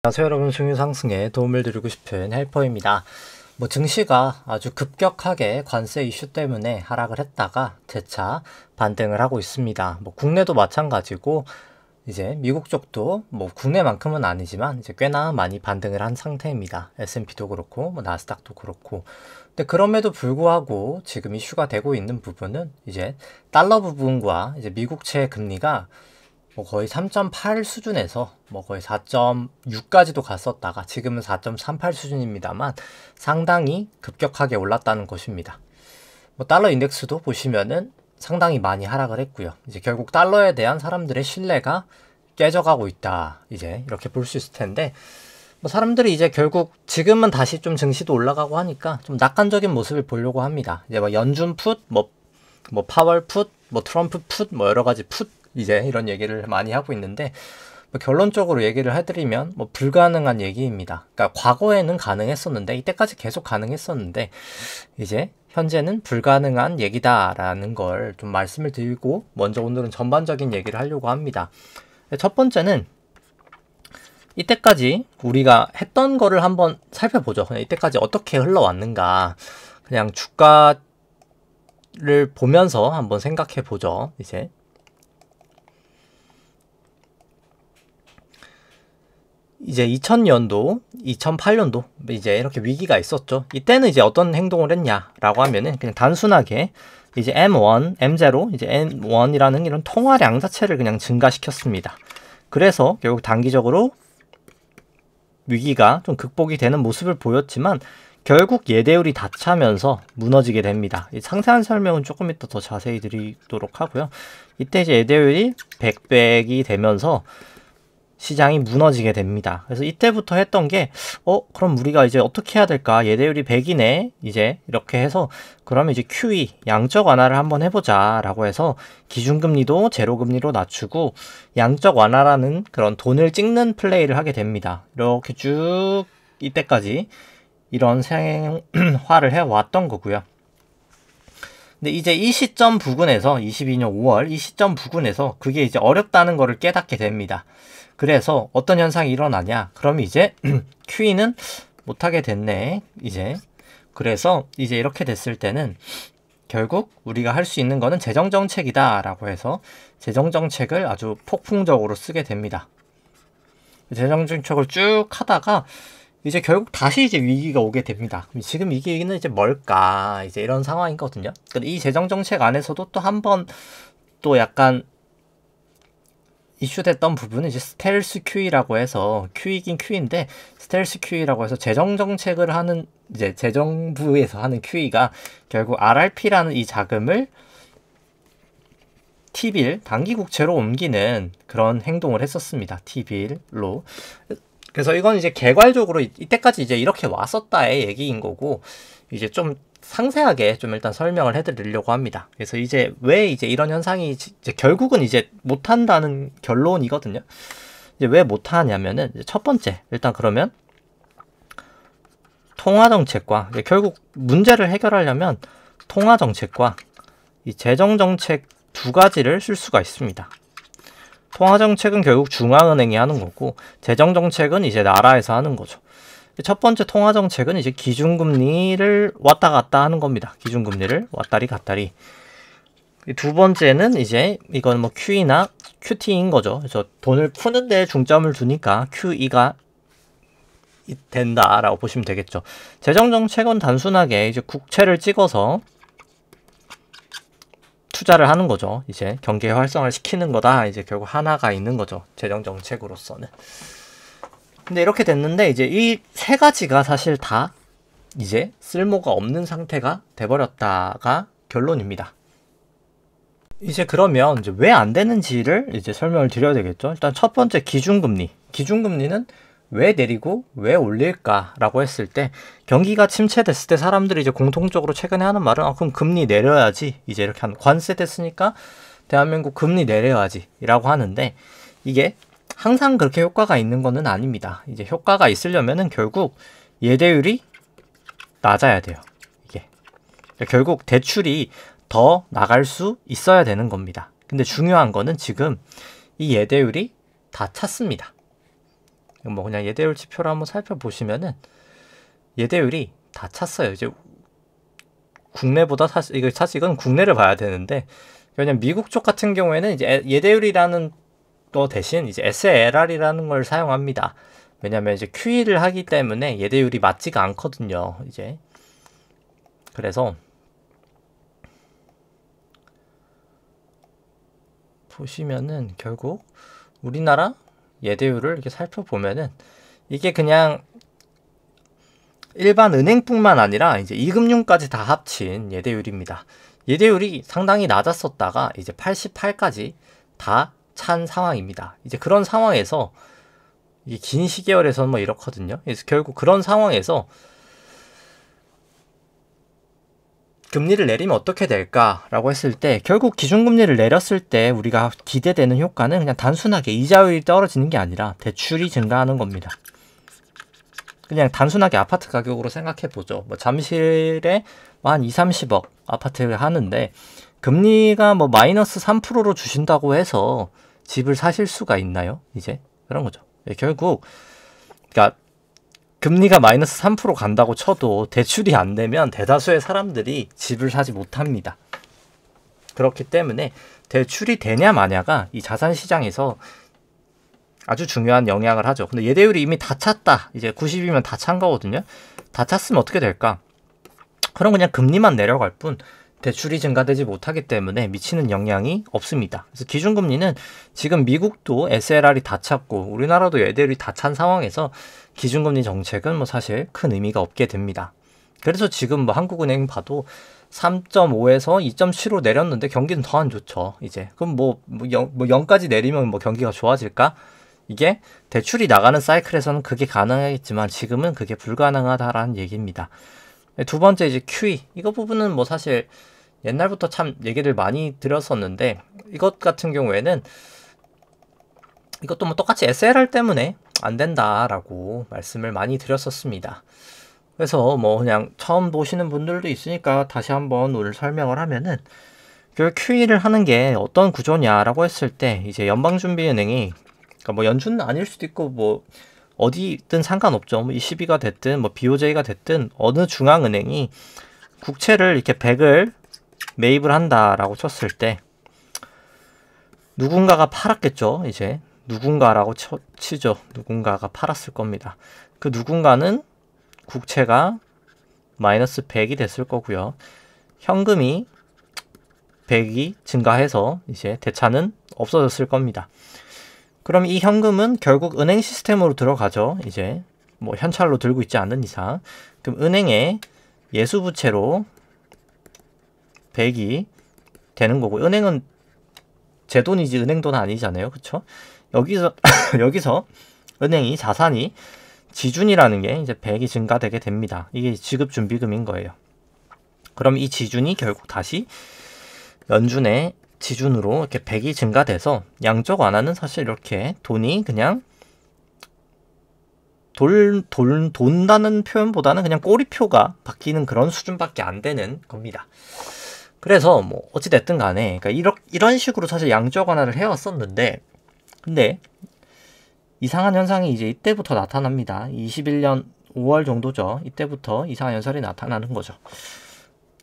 안녕하세요 여러분, 수익률 상승에 도움을 드리고 싶은 헬퍼입니다. 증시가 아주 급격하게 관세 이슈 때문에 하락을 했다가 재차 반등을 하고 있습니다. 국내도 마찬가지고 이제 미국 쪽도 국내만큼은 아니지만 이제 꽤나 많이 반등을 한 상태입니다. S&P도 그렇고 나스닥도 그렇고. 근데 그럼에도 불구하고 지금 이슈가 되고 있는 부분은 이제 달러 부분과 이제 미국채 금리가 거의 3.8 수준에서 거의 4.6까지도 갔었다가 지금은 4.38 수준입니다만 상당히 급격하게 올랐다는 것입니다. 달러 인덱스도 보시면은 상당히 많이 하락을 했고요. 이제 결국 달러에 대한 사람들의 신뢰가 깨져가고 있다. 이제 이렇게 볼 수 있을 텐데 사람들이 이제 결국 지금은 다시 좀 증시도 올라가고 하니까 좀 낙관적인 모습을 보려고 합니다. 이제 연준 풋, 파월 풋, 트럼프 풋, 여러 가지 풋 이제 이런 얘기를 많이 하고 있는데 결론적으로 얘기를 해드리면 불가능한 얘기입니다. 그러니까 과거에는 가능했었는데 이때까지 계속 가능했었는데 이제 현재는 불가능한 얘기다라는 걸 좀 말씀을 드리고 먼저 오늘은 전반적인 얘기를 하려고 합니다. 첫 번째는 이때까지 우리가 했던 거를 한번 살펴보죠. 그냥 이때까지 어떻게 흘러왔는가 그냥 주가를 보면서 한번 생각해 보죠. 이제 2000년도, 2008년도 이제 이렇게 위기가 있었죠. 이때는 이제 어떤 행동을 했냐라고 하면은 그냥 단순하게 이제 M1, M0, 이제 M1이라는 이런 통화량 자체를 그냥 증가시켰습니다. 그래서 결국 단기적으로 위기가 좀 극복이 되는 모습을 보였지만 결국 예대율이 다 차면서 무너지게 됩니다. 상세한 설명은 조금 이따 더 자세히 드리도록 하고요. 이때 이제 예대율이 100백이 되면서 시장이 무너지게 됩니다. 그래서 이때부터 했던 게 그럼 우리가 이제 어떻게 해야 될까? 예대율이 100이네. 이제 이렇게 해서 그러면 이제 QE 양적 완화를 한번 해보자 라고 해서 기준금리도 제로금리로 낮추고 양적 완화라는 그런 돈을 찍는 플레이를 하게 됩니다. 이렇게 쭉 이때까지 이런 생활을 해왔던 거고요. 근데 이제 이 시점 부근에서 22년 5월 이 시점 부근에서 그게 이제 어렵다는 거를 깨닫게 됩니다. 그래서 어떤 현상이 일어나냐? 그럼 이제 QE는 못하게 됐네. 그래서 이제 이렇게 됐을 때는 결국 우리가 할 수 있는 거는 재정정책이다 라고 해서 재정정책을 아주 폭풍적으로 쓰게 됩니다. 재정정책을 쭉 하다가 이제 결국 다시 이제 위기가 오게 됩니다. 지금 이 위기는 이제 뭘까? 이제 이런 상황이거든요. 이 재정정책 안에서도 또 한 번 또 약간 이슈됐던 부분은 이제 스텔스 QE라고 해서 QE긴 QE인데 스텔스 QE라고 해서 재정정책을 하는 이제 재정부에서 하는 QE가 결국 RRP라는 이 자금을 T빌 단기국채로 옮기는 그런 행동을 했었습니다. T빌로. 그래서 이건 이제 개괄적으로 이때까지 이제 이렇게 왔었다의 얘기인 거고 이제 좀 상세하게 좀 일단 설명을 해드리려고 합니다. 그래서 이제 왜 이제 이런 현상이 이제 결국은 이제 못한다는 결론이거든요. 이제 왜 못하냐면은 첫 번째 일단 그러면 통화정책과 결국 문제를 해결하려면 통화정책과 이 재정정책 두 가지를 쓸 수가 있습니다. 통화정책은 결국 중앙은행이 하는 거고 재정정책은 이제 나라에서 하는 거죠. 첫 번째 통화정책은 이제 기준금리를 왔다 갔다 하는 겁니다. 기준금리를 왔다리 갔다리. 두 번째는 이제 이건 QE나 QT인 거죠. 그래서 돈을 푸는 데 중점을 두니까 QE가 된다라고 보시면 되겠죠. 재정정책은 단순하게 이제 국채를 찍어서 투자를 하는 거죠. 이제 경제 활성화를 시키는 거다. 이제 결국 하나가 있는 거죠. 재정정책으로서는. 근데 이렇게 됐는데 이제 이 세 가지가 사실 다 이제 쓸모가 없는 상태가 돼버렸다가 결론입니다. 이제 그러면 이제 왜 안 되는지를 이제 설명을 드려야 되겠죠. 일단 첫 번째 기준금리. 기준금리는 왜 내리고 왜 올릴까라고 했을 때 경기가 침체됐을 때 사람들이 이제 공통적으로 최근에 하는 말은 그럼 금리 내려야지. 이제 이렇게 관세 됐으니까 대한민국 금리 내려야지라고 하는데 이게 항상 그렇게 효과가 있는 것은 아닙니다. 이제 효과가 있으려면은 결국 예대율이 낮아야 돼요. 이게 결국 대출이 더 나갈 수 있어야 되는 겁니다. 근데 중요한 거는 지금 이 예대율이 다 찼습니다. 뭐 그냥 예대율 지표를 한번 살펴보시면은 예대율이 다 찼어요. 이제 국내보다 사실 이건 국내를 봐야 되는데, 왜냐면 미국 쪽 같은 경우에는 이제 예대율이라는 거 대신 이제 SLR이라는 걸 사용합니다. 왜냐면 이제 QE를 하기 때문에 예대율이 맞지가 않거든요. 이제 그래서 보시면은 결국 우리나라 예대율을 이렇게 살펴보면은 이게 그냥 일반 은행뿐만 아니라 이제 이금융까지 다 합친 예대율입니다. 예대율이 상당히 낮았었다가 이제 88까지 다 찬 상황입니다. 이제 그런 상황에서 이게 긴 시계열에서는 뭐 이렇거든요. 그래서 결국 그런 상황에서 금리를 내리면 어떻게 될까라고 했을 때, 결국 기준금리를 내렸을 때 우리가 기대되는 효과는 그냥 단순하게 이자율이 떨어지는 게 아니라 대출이 증가하는 겁니다. 그냥 단순하게 아파트 가격으로 생각해 보죠. 뭐 잠실에 한 2, 30억 아파트를 하는데 금리가 뭐 마이너스 3%로 주신다고 해서 집을 사실 수가 있나요? 이제 그런 거죠. 결국 그러니까 금리가 마이너스 3% 간다고 쳐도 대출이 안 되면 대다수의 사람들이 집을 사지 못합니다. 그렇기 때문에 대출이 되냐 마냐가 이 자산 시장에서 아주 중요한 영향을 하죠. 근데 예대율이 이미 다 찼다. 이제 90이면 다 찬 거거든요. 다 찼으면 어떻게 될까? 그럼 그냥 금리만 내려갈 뿐 대출이 증가되지 못하기 때문에 미치는 영향이 없습니다. 그래서 기준금리는 지금 미국도 SLR이 다 찼고 우리나라도 예대율이 다 찬 상황에서 기준금리 정책은 뭐 사실 큰 의미가 없게 됩니다. 그래서 지금 뭐 한국은행 봐도 3.5에서 2.7로 내렸는데 경기는 더 안 좋죠. 이제 그럼 뭐 0까지 내리면 뭐 경기가 좋아질까? 이게 대출이 나가는 사이클에서는 그게 가능하겠지만 지금은 그게 불가능하다라는 얘기입니다. 두 번째 이제 QE, 이거 부분은 뭐 사실 옛날부터 참 얘기를 많이 드렸었는데 이것 같은 경우에는 이것도 뭐 똑같이 SLR 때문에 안 된다라고 말씀을 많이 드렸었습니다. 그래서 뭐 그냥 처음 보시는 분들도 있으니까 다시 한번 오늘 설명을 하면은, 그 QE를 하는 게 어떤 구조냐라고 했을 때 이제 연방준비은행이, 그러니까 뭐 연준은 아닐 수도 있고 뭐 어디든 상관없죠. 뭐 ECB가 됐든 뭐 BOJ가 됐든 어느 중앙은행이 국채를 이렇게 100을 매입을 한다라고 쳤을 때 누군가가 팔았겠죠. 이제 누군가라고 치죠. 누군가가 팔았을 겁니다. 그 누군가는 국채가 마이너스 100이 됐을 거고요. 현금이 100이 증가해서 이제 대차는 없어졌을 겁니다. 그럼 이 현금은 결국 은행 시스템으로 들어가죠. 이제 뭐 현찰로 들고 있지 않는 이상. 그럼 은행에 예수부채로 100이 되는 거고, 은행은 제 돈이지 은행 돈 아니잖아요. 그쵸? 여기서 은행이 자산이 지준이라는 게 이제 100이 증가되게 됩니다. 이게 지급준비금인 거예요. 그럼 이 지준이 결국 다시 연준의 지준으로 이렇게 100이 증가돼서 양쪽 완화는 사실 이렇게 돈이 그냥 돈다는 표현보다는 그냥 꼬리표가 바뀌는 그런 수준밖에 안 되는 겁니다. 그래서 뭐 어찌됐든 간에 그러니까 이런 식으로 사실 양쪽 완화를 해왔었는데, 근데 이상한 현상이 이제 이때부터 나타납니다. 21년 5월 정도죠. 이때부터 이상한 현상이 나타나는 거죠.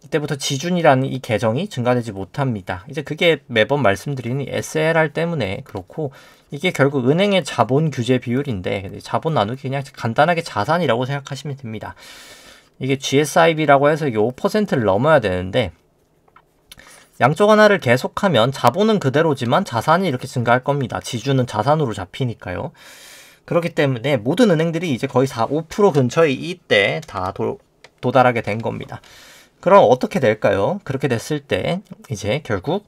이때부터 지준이라는 이 계정이 증가되지 못합니다. 이제 그게 매번 말씀드리는 SLR 때문에 그렇고, 이게 결국 은행의 자본 규제 비율인데 자본 나누기 그냥 간단하게 자산이라고 생각하시면 됩니다. 이게 GSIB라고 해서 이게 5%를 넘어야 되는데 양쪽 하나를 계속하면 자본은 그대로지만 자산이 이렇게 증가할 겁니다. 지준은 자산으로 잡히니까요. 그렇기 때문에 모든 은행들이 이제 거의 5% 근처에 이때 다 도달하게 된 겁니다. 그럼 어떻게 될까요? 그렇게 됐을 때 이제 결국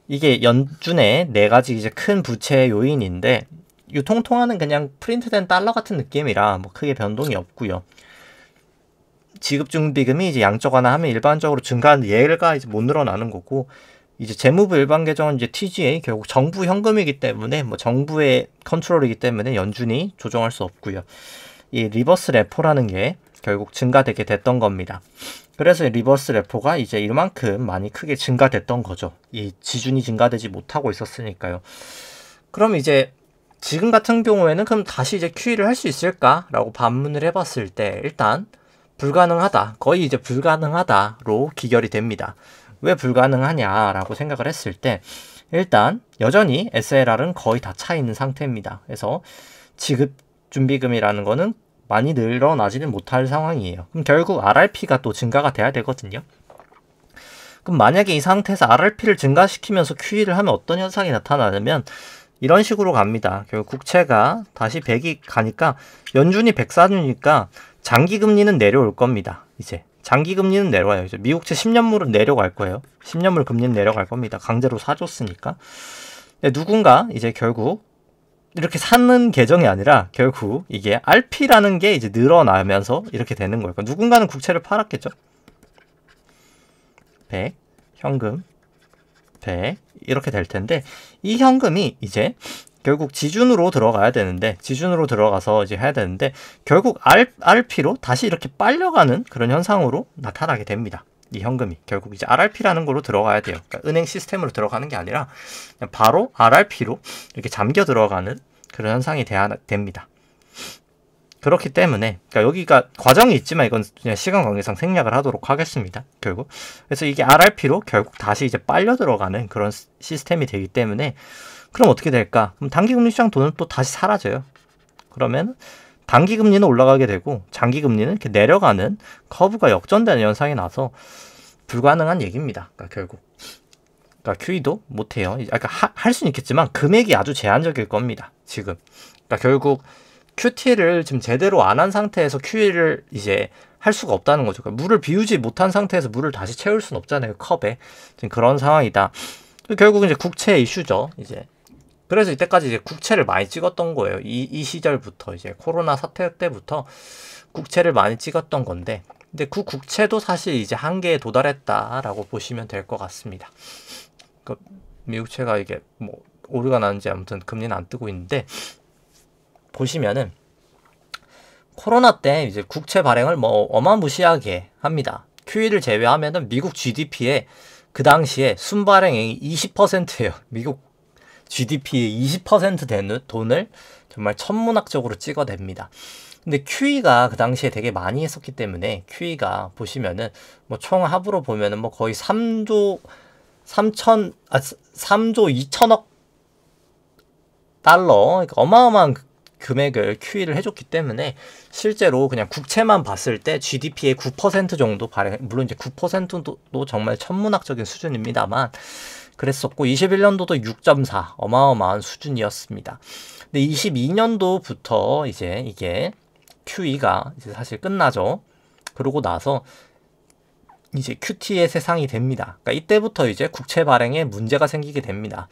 이게 연준의 4가지 이제 큰 부채 요인인데, 유통통화는 그냥 프린트된 달러 같은 느낌이라 뭐 크게 변동이 없고요. 지급준비금이 이제 양쪽 하나 하면 일반적으로 증가하는 얘가 이제 못 늘어나는 거고, 이제 재무부 일반 계정은 이제 TGA 결국 정부 현금이기 때문에 뭐 정부의 컨트롤이기 때문에 연준이 조정할 수 없고요. 이 리버스 레포라는 게 결국 증가되게 됐던 겁니다. 그래서 리버스 레포가 이제 이만큼 많이 크게 증가됐던 거죠. 이 지준이 증가되지 못하고 있었으니까요. 그럼 이제 지금 같은 경우에는 그럼 다시 이제 QE를 할 수 있을까라고 반문을 해봤을 때 일단 불가능하다, 거의 이제 불가능하다로 기결이 됩니다. 왜 불가능하냐라고 생각을 했을 때 일단 여전히 SLR은 거의 다 차 있는 상태입니다. 그래서 지급 준비금이라는 거는 많이 늘어나지는 못할 상황이에요. 그럼 결국 RRP가 또 증가가 돼야 되거든요. 그럼 만약에 이 상태에서 RRP를 증가시키면서 QE를 하면 어떤 현상이 나타나냐면 이런 식으로 갑니다. 결국 국채가 다시 100이 가니까 연준이 104주니까 장기금리는 내려올 겁니다. 이제 장기금리는 내려와요. 이제 미국채 10년물은 내려갈 거예요. 10년물 금리는 내려갈 겁니다. 강제로 사줬으니까. 누군가 이제 결국 이렇게 사는 계정이 아니라 결국 이게 RP라는 게 이제 늘어나면서 이렇게 되는 거예요. 그러니까 누군가는 국채를 팔았겠죠. 100, 현금 100 이렇게 될 텐데 이 현금이 이제 결국 지준으로 들어가야 되는데 지준으로 들어가서 이제 해야 되는데 결국 RP로 다시 이렇게 빨려가는 그런 현상으로 나타나게 됩니다. 이 현금이 결국 이제 RRP라는 걸로 들어가야 돼요. 그러니까 은행 시스템으로 들어가는 게 아니라 그냥 바로 RRP로 이렇게 잠겨 들어가는 그런 현상이 돼야 됩니다. 그렇기 때문에 그러니까 여기가 과정이 있지만 이건 그냥 시간 관계상 생략을 하도록 하겠습니다. 결국 그래서 이게 RRP로 결국 다시 이제 빨려 들어가는 그런 시스템이 되기 때문에 그럼 어떻게 될까? 그럼 단기금리 시장 돈은 또 다시 사라져요. 그러면 단기금리는 올라가게 되고 장기금리는 이렇게 내려가는 커브가 역전되는 현상이 나서 불가능한 얘기입니다. 그러니까 결국 그러니까 QE도 못해요. 그러니까 할 수는 있겠지만 금액이 아주 제한적일 겁니다. 지금 그러니까 결국 QT를 지금 제대로 안 한 상태에서 QE를 이제 할 수가 없다는 거죠. 그러니까 물을 비우지 못한 상태에서 물을 다시 채울 수는 없잖아요. 컵에. 지금 그런 상황이다. 결국은 이제 국채 이슈죠. 이제 그래서 이때까지 이제 국채를 많이 찍었던 거예요. 이 시절부터 이제 코로나 사태 때부터 국채를 많이 찍었던 건데, 근데 그 국채도 사실 이제 한계에 도달했다라고 보시면 될 것 같습니다. 그러니까 미국채가 이게 뭐 오류가 나는지 아무튼 금리는 안 뜨고 있는데 보시면은 코로나 때 이제 국채 발행을 뭐 어마무시하게 합니다. QE를 제외하면은 미국 GDP에 그 당시에 순발행이 20%예요. 미국 GDP의 20% 되는 돈을 정말 천문학적으로 찍어냅니다. 근데 QE가 그 당시에 되게 많이 했었기 때문에 QE가 보시면은 뭐 총 합으로 보면은 뭐 거의 3조 2천억 달러, 그러니까 어마어마한 금액을 QE를 해줬기 때문에 실제로 그냥 국채만 봤을 때 GDP의 9% 정도 발행, 물론 이제 9%도 정말 천문학적인 수준입니다만 그랬었고 21년도도 6.4 어마어마한 수준이었습니다. 근데 22년도부터 이제 이게 QE가 이제 사실 끝나죠. 그러고 나서 이제 QT의 세상이 됩니다. 그러니까 이때부터 이제 국채 발행에 문제가 생기게 됩니다.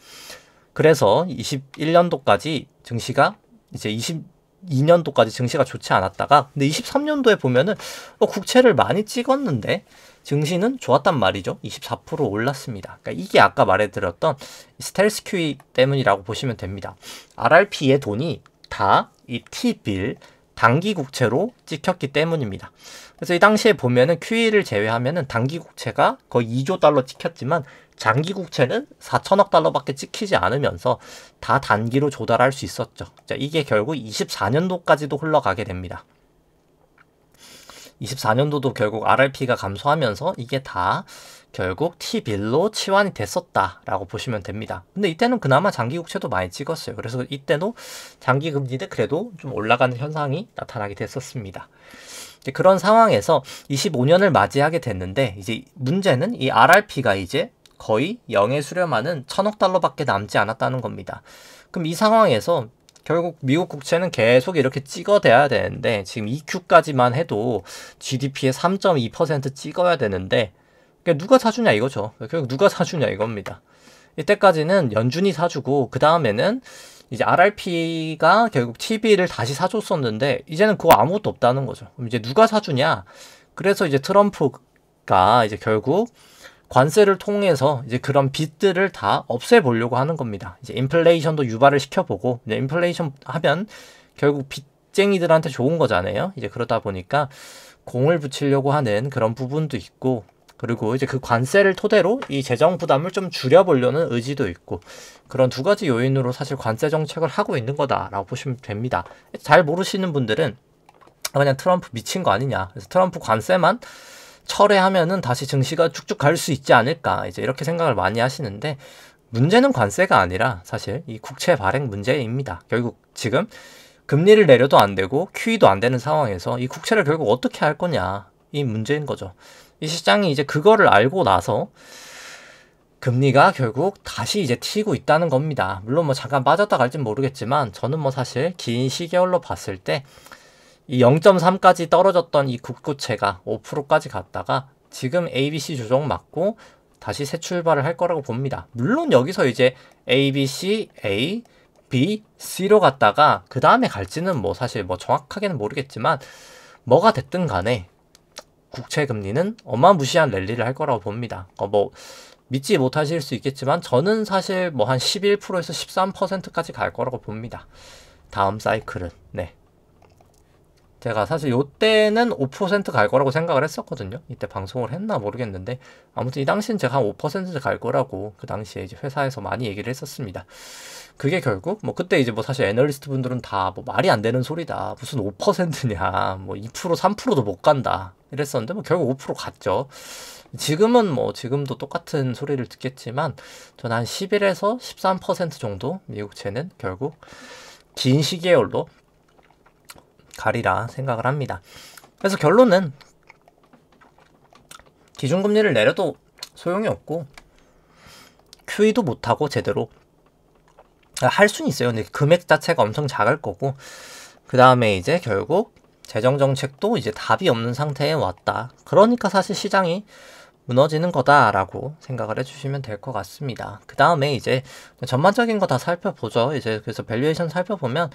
그래서 21년도까지 증시가 이제 22년도까지 증시가 좋지 않았다가 근데 23년도에 보면은 국채를 많이 찍었는데 증시는 좋았단 말이죠. 24% 올랐습니다. 그러니까 이게 아까 말해드렸던 스텔스 QE 때문이라고 보시면 됩니다. RRP의 돈이 다 이 T빌 단기 국채로 찍혔기 때문입니다. 그래서 이 당시에 보면은 QE를 제외하면은 단기 국채가 거의 2조 달러 찍혔지만 장기 국채는 4천억 달러밖에 찍히지 않으면서 다 단기로 조달할 수 있었죠. 자, 이게 결국 24년도까지도 흘러가게 됩니다. 24년도도 결국 RRP가 감소하면서 이게 다 결국 T빌로 치환이 됐었다라고 보시면 됩니다. 근데 이때는 그나마 장기 국채도 많이 찍었어요. 그래서 이때도 장기 금리는 그래도 좀 올라가는 현상이 나타나게 됐었습니다. 이제 그런 상황에서 25년을 맞이하게 됐는데 이제 문제는 이 RRP가 이제 거의 0에 수렴하는 1,000억 달러밖에 남지 않았다는 겁니다. 그럼 이 상황에서 결국 미국 국채는 계속 이렇게 찍어대야 되는데 지금 EQ까지만 해도 GDP의 3.2% 찍어야 되는데 누가 사주냐 이거죠. 결국 누가 사주냐 이겁니다. 이때까지는 연준이 사주고 그 다음에는 이제 RRP가 결국 TB를 다시 사줬었는데 이제는 그거 아무것도 없다는 거죠. 그럼 이제 누가 사주냐? 그래서 이제 트럼프가 이제 결국 관세를 통해서 이제 그런 빚들을 다 없애보려고 하는 겁니다. 이제 인플레이션도 유발을 시켜보고, 이제 인플레이션 하면 결국 빚쟁이들한테 좋은 거잖아요. 이제 그러다 보니까 공을 붙이려고 하는 그런 부분도 있고, 그리고 이제 그 관세를 토대로 이 재정 부담을 좀 줄여보려는 의지도 있고, 그런 두 가지 요인으로 사실 관세 정책을 하고 있는 거다라고 보시면 됩니다. 잘 모르시는 분들은 그냥 트럼프 미친 거 아니냐, 그래서 트럼프 관세만 철회하면은 다시 증시가 쭉쭉 갈 수 있지 않을까, 이제 이렇게 생각을 많이 하시는데, 문제는 관세가 아니라 사실 이 국채 발행 문제입니다. 결국 지금 금리를 내려도 안 되고 QE도 안 되는 상황에서 이 국채를 결국 어떻게 할 거냐, 이 문제인 거죠. 이 시장이 이제 그거를 알고 나서 금리가 결국 다시 이제 튀고 있다는 겁니다. 물론 뭐 잠깐 빠졌다 갈진 모르겠지만, 저는 뭐 사실 긴 시계열로 봤을 때 이 0.3까지 떨어졌던 이 국고채가 5%까지 갔다가 지금 ABC 조정 맞고 다시 새 출발을 할 거라고 봅니다. 물론 여기서 이제 ABC, A, B, C로 갔다가 그 다음에 갈지는 뭐 사실 뭐 정확하게는 모르겠지만, 뭐가 됐든 간에 국채 금리는 어마무시한 랠리를 할 거라고 봅니다. 뭐 믿지 못하실 수 있겠지만, 저는 사실 뭐 한 11%에서 13%까지 갈 거라고 봅니다. 다음 사이클은. 네. 제가 사실 요때는 5% 갈 거라고 생각을 했었거든요. 이때 방송을 했나 모르겠는데, 아무튼 이 당시엔 제가 한 5% 갈 거라고 그 당시에 이제 회사에서 많이 얘기를 했었습니다. 그게 결국 뭐 그때 이제 뭐 사실 애널리스트 분들은 다 뭐 말이 안 되는 소리다, 무슨 5%냐, 뭐 2% 3%도 못 간다 이랬었는데, 뭐 결국 5% 갔죠. 지금은 뭐 지금도 똑같은 소리를 듣겠지만, 저는 한 11에서 13% 정도 미국채는 결국 긴 시계열로 가리라 생각을 합니다. 그래서 결론은 기준금리를 내려도 소용이 없고, QE도 못하고 제대로 할 수는 있어요. 근데 금액 자체가 엄청 작을 거고, 그 다음에 이제 결국 재정정책도 이제 답이 없는 상태에 왔다. 그러니까 사실 시장이 무너지는 거다라고 생각을 해주시면 될 것 같습니다. 그 다음에 이제 전반적인 거 다 살펴보죠. 이제 그래서 밸류에이션 살펴보면,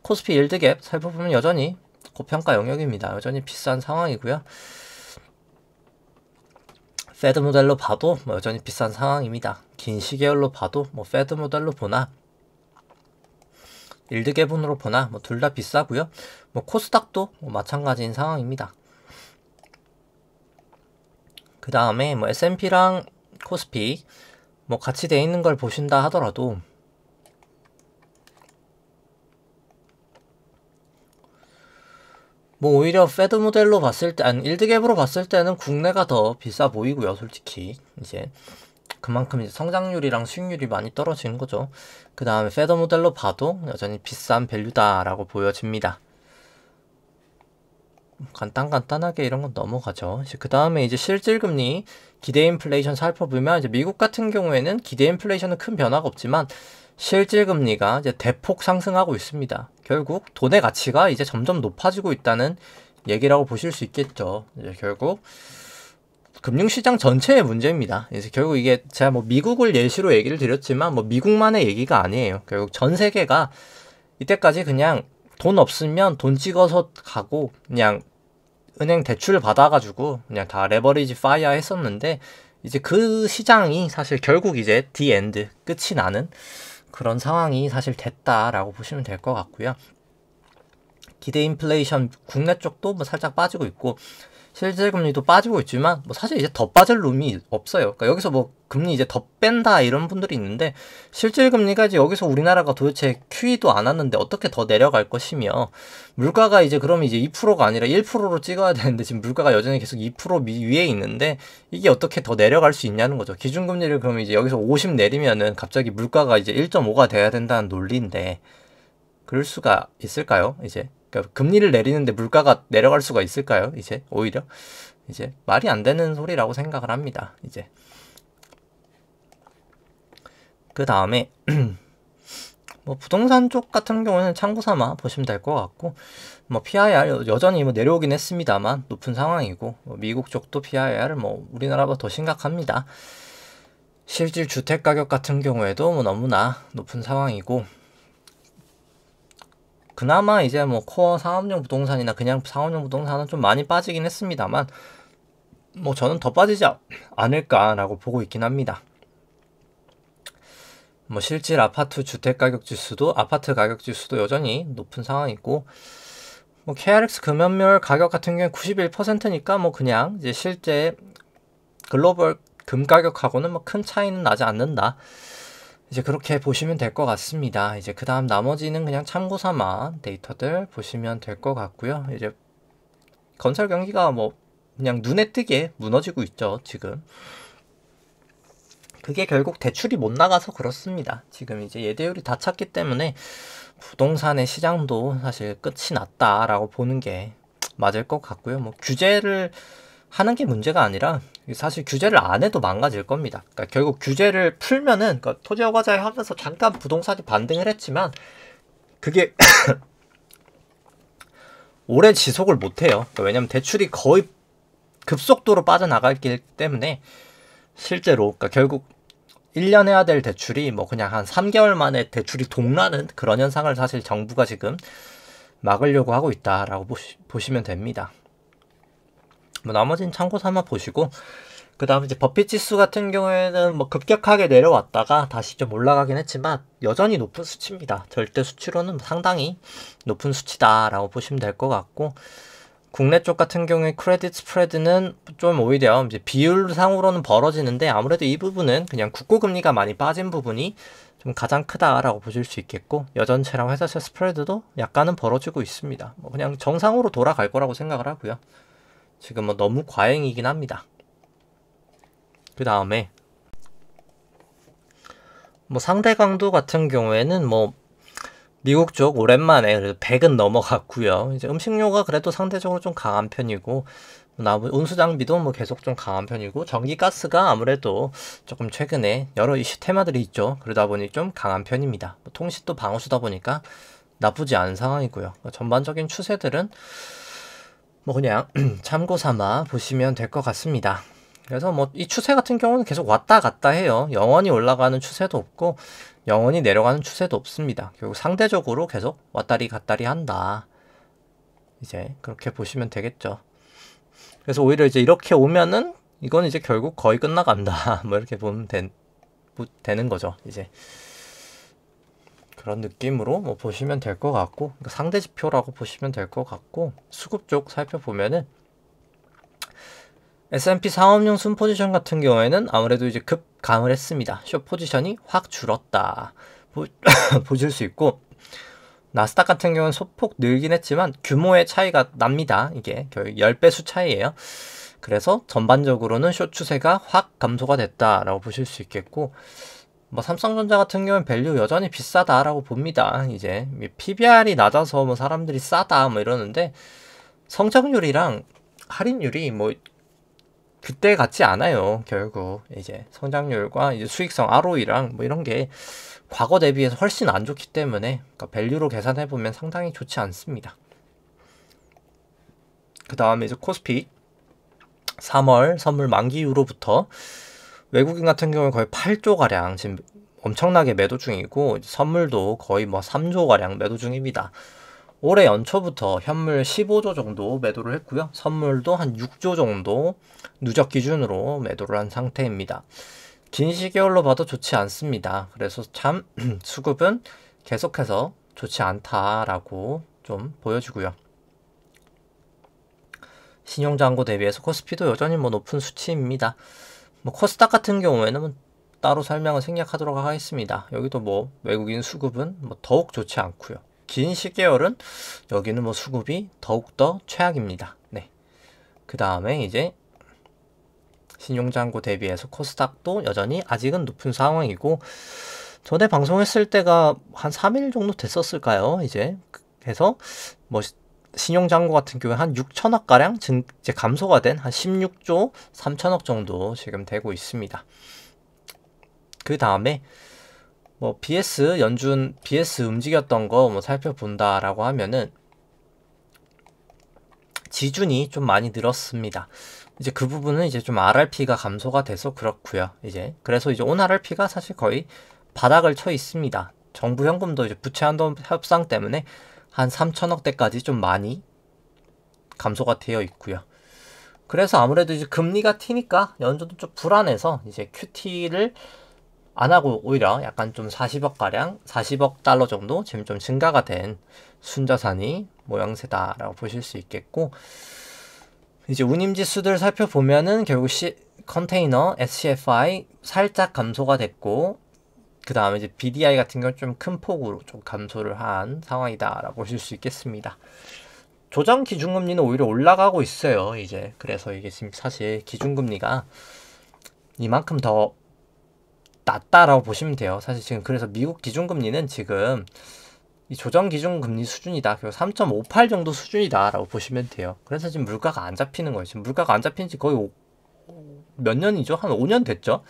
코스피 일드갭 살펴보면 여전히 고평가 영역입니다. 여전히 비싼 상황이고요. 페드 모델로 봐도 뭐 여전히 비싼 상황입니다. 긴 시계열로 봐도 뭐 페드 모델로 보나 일드갭으로 보나 뭐 둘 다 비싸고요. 뭐 코스닥도 뭐 마찬가지인 상황입니다. 그 다음에 뭐 S&P랑 코스피 뭐 같이 돼 있는 걸 보신다 하더라도, 뭐 오히려 페드 모델로 봤을 때, 아니 일드갭으로 봤을 때는 국내가 더 비싸 보이고요. 솔직히 이제 그만큼 이제 성장률이랑 수익률이 많이 떨어지는 거죠. 그 다음에 페드 모델로 봐도 여전히 비싼 밸류다라고 보여집니다. 간단하게 이런 건 넘어가죠. 그 다음에 이제 실질금리, 기대 인플레이션 살펴보면, 이제 미국 같은 경우에는 기대 인플레이션은 큰 변화가 없지만 실질금리가 이제 대폭 상승하고 있습니다. 결국 돈의 가치가 이제 점점 높아지고 있다는 얘기라고 보실 수 있겠죠. 이제 결국 금융시장 전체의 문제입니다. 이제 결국 이게 제가 뭐 미국을 예시로 얘기를 드렸지만, 뭐 미국만의 얘기가 아니에요. 결국 전 세계가 이때까지 그냥 돈 없으면 돈 찍어서 가고 그냥 은행 대출 받아가지고 그냥 다 레버리지 파이어 했었는데, 이제 그 시장이 사실 결국 이제 디 엔드, 끝이 나는 그런 상황이 사실 됐다라고 보시면 될 것 같고요. 기대 인플레이션 국내 쪽도 뭐 살짝 빠지고 있고, 실질금리도 빠지고 있지만 뭐 사실 이제 더 빠질 룸이 없어요. 그러니까 여기서 뭐 금리 이제 더 뺀다 이런 분들이 있는데, 실질금리가 이제 여기서 우리나라가 도대체 QE도 안 왔는데 어떻게 더 내려갈 것이며, 물가가 이제 그러면 이제 2%가 아니라 1%로 찍어야 되는데 지금 물가가 여전히 계속 2% 위에 있는데, 이게 어떻게 더 내려갈 수 있냐는 거죠. 기준금리를 그러면 이제 여기서 50 내리면은 갑자기 물가가 이제 1.5가 돼야 된다는 논리인데, 그럴 수가 있을까요? 이제 그러니까 금리를 내리는데 물가가 내려갈 수가 있을까요? 이제 오히려 이제 말이 안 되는 소리라고 생각을 합니다. 이제 그 다음에 뭐 부동산 쪽 같은 경우는 참고 삼아 보시면 될 것 같고, 뭐 PIR 여전히 뭐 내려오긴 했습니다만 높은 상황이고, 뭐 미국 쪽도 PIR 뭐 우리나라보다 더 심각합니다. 실질 주택 가격 같은 경우에도 뭐 너무나 높은 상황이고, 그나마 이제 뭐 코어 상업용 부동산이나 그냥 상업용 부동산은 좀 많이 빠지긴 했습니다만, 뭐 저는 더 빠지지 않을까라고 보고 있긴 합니다. 뭐 실질 아파트 주택 가격 지수도, 아파트 가격 지수도 여전히 높은 상황이고, 뭐 KRX 금연별 가격 같은 경우에 91%니까 뭐 그냥 이제 실제 글로벌 금 가격하고는 뭐 큰 차이는 나지 않는다. 이제 그렇게 보시면 될 것 같습니다. 이제 그 다음 나머지는 그냥 참고 삼아 데이터들 보시면 될 것 같고요. 이제 건설 경기가 뭐 그냥 눈에 띄게 무너지고 있죠, 지금. 그게 결국 대출이 못 나가서 그렇습니다. 지금 이제 예대율이 다 찼기 때문에 부동산의 시장도 사실 끝이 났다라고 보는 게 맞을 것 같고요. 뭐 규제를 하는 게 문제가 아니라 사실 규제를 안 해도 망가질 겁니다. 그러니까 결국 규제를 풀면은 그러니까 토지허가자에 하면서 잠깐 부동산이 반등을 했지만 그게 오래 지속을 못 해요. 그러니까 왜냐면 대출이 거의 급속도로 빠져나가기 때문에 실제로 그러니까 결국 1년 해야 될 대출이 뭐 그냥 한 3개월 만에 대출이 동나는 그런 현상을 사실 정부가 지금 막으려고 하고 있다라고 보시면 됩니다. 뭐 나머지는 참고 삼아 보시고 그 다음에 이제 버핏 지수 같은 경우에는 뭐 급격하게 내려왔다가 다시 좀 올라가긴 했지만 여전히 높은 수치입니다. 절대 수치로는 상당히 높은 수치다라고 보시면 될 것 같고 국내 쪽 같은 경우에 크레딧 스프레드는 좀 오히려 이제 비율상으로는 벌어지는데 아무래도 이 부분은 그냥 국고금리가 많이 빠진 부분이 좀 가장 크다라고 보실 수 있겠고 여전체랑 회사채 스프레드도 약간은 벌어지고 있습니다. 뭐 그냥 정상으로 돌아갈 거라고 생각을 하고요. 지금 뭐 너무 과잉이긴 합니다. 그 다음에 뭐 상대 강도 같은 경우에는 뭐 미국 쪽 오랜만에 그래도 100은 넘어갔고요. 이제 음식료가 그래도 상대적으로 좀 강한 편이고 운수 장비도 뭐 계속 좀 강한 편이고 전기가스가 아무래도 조금 최근에 여러 이슈 테마들이 있죠. 그러다 보니 좀 강한 편입니다. 통신도 방어수다 보니까 나쁘지 않은 상황이고요. 전반적인 추세들은 뭐 그냥 참고 삼아 보시면 될 것 같습니다. 그래서 뭐 이 추세 같은 경우는 계속 왔다 갔다 해요. 영원히 올라가는 추세도 없고 영원히 내려가는 추세도 없습니다. 결국 상대적으로 계속 왔다리 갔다리 한다. 이제 그렇게 보시면 되겠죠. 그래서 오히려 이제 이렇게 오면은 이건 이제 결국 거의 끝나간다. 뭐 이렇게 보면 되는 거죠. 이제 그런 느낌으로 뭐 보시면 될 것 같고 그러니까 상대 지표라고 보시면 될 것 같고 수급 쪽 살펴보면은 S&P 상업용 순 포지션 같은 경우에는 아무래도 이제 급강을 했습니다. 숏 포지션이 확 줄었다. 보실 수 있고 나스닥 같은 경우는 소폭 늘긴 했지만 규모의 차이가 납니다. 이게 거의 10배수 차이예요. 그래서 전반적으로는 숏 추세가 확 감소가 됐다라고 보실 수 있겠고 뭐 삼성전자 같은 경우는 밸류 여전히 비싸다라고 봅니다. 이제 PBR이 낮아서 뭐 사람들이 싸다 뭐 이러는데 성장률이랑 할인율이 뭐 그때 같지 않아요. 결국 이제 성장률과 이제 수익성 ROE랑 뭐 이런 게 과거 대비해서 훨씬 안 좋기 때문에 그러니까 밸류로 계산해 보면 상당히 좋지 않습니다. 그 다음에 이제 코스피 3월 선물 만기 이후로부터 외국인 같은 경우는 거의 8조 가량 지금 엄청나게 매도 중이고 선물도 거의 뭐 3조 가량 매도 중입니다. 올해 연초부터 현물 15조 정도 매도를 했고요. 선물도 한 6조 정도 누적 기준으로 매도를 한 상태입니다. 긴 시계열로 봐도 좋지 않습니다. 그래서 참 수급은 계속해서 좋지 않다라고 좀 보여지고요. 신용잔고 대비해서 코스피도 여전히 뭐 높은 수치입니다. 뭐 코스닥 같은 경우에는 따로 설명을 생략하도록 하겠습니다. 여기도 뭐 외국인 수급은 뭐 더욱 좋지 않고요. 긴 시계열은 여기는 뭐 수급이 더욱더 최악입니다. 네. 그 다음에 이제 신용잔고 대비해서 코스닥도 여전히 아직은 높은 상황이고 전에 방송했을 때가 한 3일 정도 됐었을까요? 이제 그래서 뭐 신용잔고 같은 경우에 한 6천억 가량 이제 감소가 된 한 16조 3천억 정도 지금 되고 있습니다. 그 다음에 뭐 BS 연준 BS 움직였던 거 뭐 살펴본다라고 하면은 지준이 좀 많이 늘었습니다. 이제 그 부분은 이제 좀 RRP가 감소가 돼서 그렇고요. 이제 그래서 이제 온 RRP가 사실 거의 바닥을 쳐 있습니다. 정부 현금도 이제 부채 한도 협상 때문에 한 3천억대까지 좀 많이 감소가 되어 있고요. 그래서 아무래도 이제 금리가 튀니까 연준도 좀 불안해서 이제 QT를 안 하고 오히려 약간 좀 40억 가량 40억 달러 정도 지금 좀 증가가 된 순자산이 모양새다라고 보실 수 있겠고 이제 운임지수들 살펴보면은 결국 컨테이너 SCFI 살짝 감소가 됐고, 그 다음에 이제 BDI 같은 경우는 좀 큰 폭으로 좀 감소를 한 상황이다라고 보실 수 있겠습니다. 조정 기준금리는 오히려 올라가고 있어요, 이제. 그래서 이게 지금 사실 기준금리가 이만큼 더 낮다라고 보시면 돼요. 사실 지금 그래서 미국 기준금리는 지금 이 조정 기준금리 수준이다. 그리고 3.58 정도 수준이다라고 보시면 돼요. 그래서 지금 물가가 안 잡히는 거예요. 지금 물가가 안 잡힌 지 거의 몇 년이죠? 한 5년 됐죠?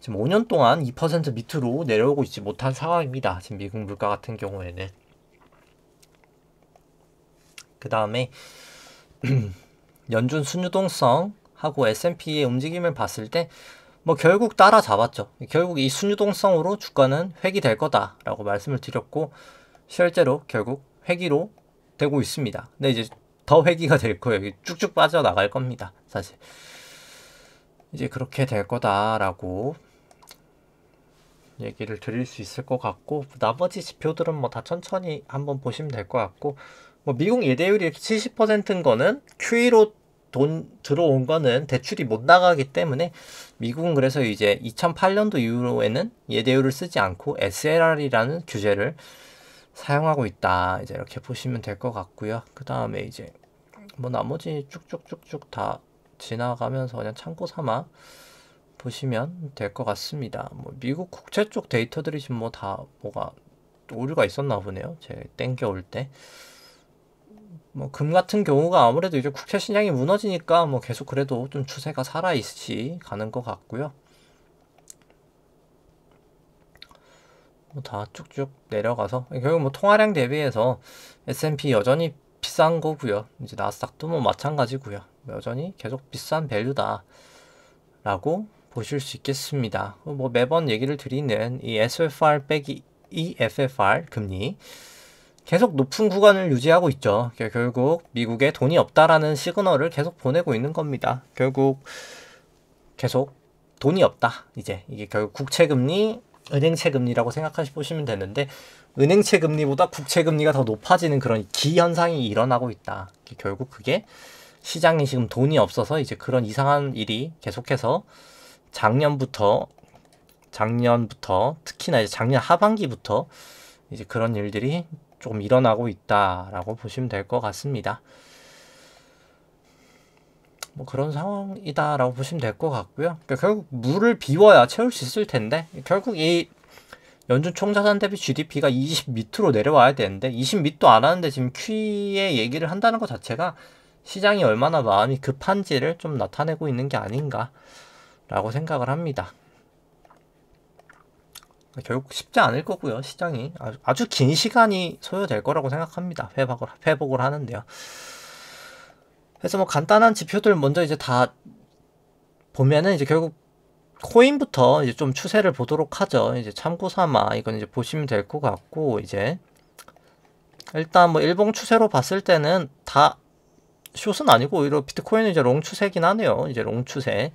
지금 5년 동안 2% 밑으로 내려오고 있지 못한 상황입니다. 지금 미국 물가 같은 경우에는. 그 다음에 연준 순유동성하고 S&P의 움직임을 봤을 때 뭐 결국 따라잡았죠. 결국 이 순유동성으로 주가는 회귀될 거다라고 말씀을 드렸고 실제로 결국 회귀로 되고 있습니다. 근데 이제 더 회귀가 될 거예요. 쭉쭉 빠져나갈 겁니다. 사실 이제 그렇게 될 거다라고 얘기를 드릴 수 있을 것 같고, 나머지 지표들은 뭐 다 천천히 한번 보시면 될 것 같고, 뭐 미국 예대율이 이렇게 70%인 거는 QE로 돈 들어온 거는 대출이 못 나가기 때문에 미국은 그래서 이제 2008년도 이후로에는 예대율을 쓰지 않고 SLR이라는 규제를 사용하고 있다. 이제 이렇게 보시면 될 것 같고요. 그 다음에 이제 뭐 나머지 쭉쭉쭉쭉 다 지나가면서 그냥 참고 삼아 보시면 될 것 같습니다. 뭐 미국 국채 쪽 데이터들이 지금 뭐 다 뭐가 오류가 있었나 보네요. 제가 땡겨올 때. 뭐 금 같은 경우가 아무래도 이제 국채 시장이 무너지니까 뭐 계속 그래도 좀 추세가 살아있이 가는 것 같고요. 뭐 다 쭉쭉 내려가서 결국 뭐 통화량 대비해서 S&P 여전히 비싼 거고요. 이제 나스닥도 뭐 마찬가지고요. 여전히 계속 비싼 밸류다 라고 보실 수 있겠습니다. 뭐 매번 얘기를 드리는 이 SFR 빼기 EFFR 금리 계속 높은 구간을 유지하고 있죠. 결국 미국에 돈이 없다라는 시그널을 계속 보내고 있는 겁니다. 결국 계속 돈이 없다. 이제 이게 결국 국채금리, 은행채금리라고 생각하시면 되는데 은행채금리보다 국채금리가 더 높아지는 그런 기현상이 일어나고 있다. 결국 그게 시장에 지금 돈이 없어서 이제 그런 이상한 일이 계속해서 작년부터 특히나 이제 작년 하반기부터 이제 그런 일들이 조금 일어나고 있다라고 보시면 될 것 같습니다. 뭐 그런 상황이다라고 보시면 될 것 같고요. 그러니까 결국 물을 비워야 채울 수 있을 텐데 결국 이 연준 총자산 대비 GDP가 20 밑으로 내려와야 되는데 20 밑도 안 하는데 지금 QE의 얘기를 한다는 것 자체가 시장이 얼마나 마음이 급한지를 좀 나타내고 있는 게 아닌가라고 생각을 합니다. 결국 쉽지 않을 거고요. 시장이 아주 긴 시간이 소요될 거라고 생각합니다. 회복을 하는데요. 그래서 뭐 간단한 지표들 먼저 이제 다 보면은 이제 결국 코인부터 이제 좀 추세를 보도록 하죠. 이제 참고 삼아 이건 이제 보시면 될 것 같고, 이제 일단 뭐 일봉 추세로 봤을 때는 다 숏은 아니고 오히려 비트코인은 이제 롱 추세긴 하네요. 이제 롱 추세.